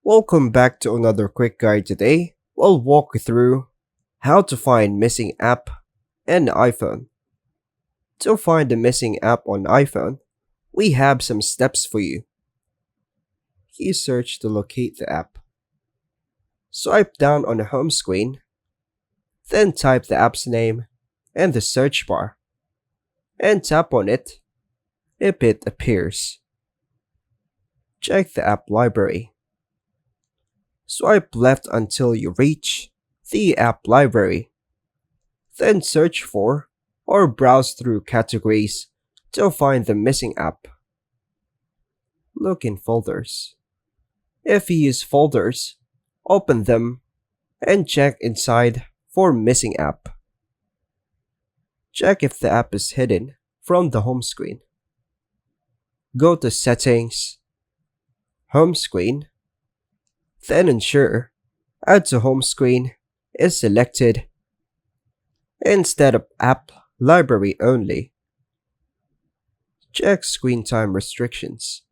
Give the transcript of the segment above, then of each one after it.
Welcome back to another quick guide today. We'll walk you through how to find missing app on iPhone. To find the missing app on iPhone, we have some steps for you. Key search to locate the app. Swipe down on the home screen, then type the app's name in the search bar and tap on it if it appears. Check the app library. Swipe left until you reach the app library. Then search for or browse through categories to find the missing app. Look in folders. If you use folders, open them and check inside for missing app. Check if the app is hidden from the home screen. Go to Settings, Home Screen, then ensure Add to Home Screen is selected instead of App Library only. Check Screen Time Restrictions.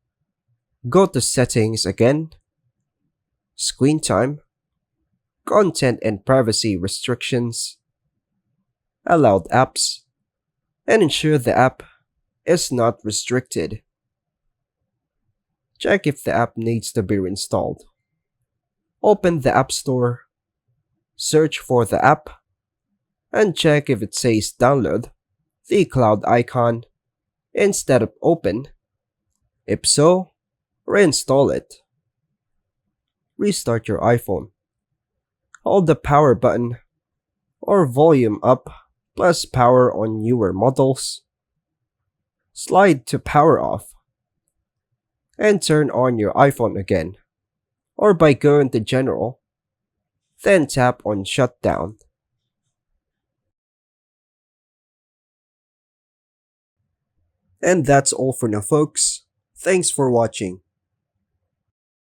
Go to Settings again, Screen Time, Content and Privacy Restrictions, Allowed Apps, and ensure the app is not restricted. Check if the app needs to be reinstalled. Open the App Store, search for the app, and check if it says download the cloud icon instead of open. If so, reinstall it. Restart your iPhone. Hold the power button or volume up plus power on newer models. Slide to power off and turn on your iPhone again, or by going to General, then tap on Shutdown. And that's all for now, folks. Thanks for watching.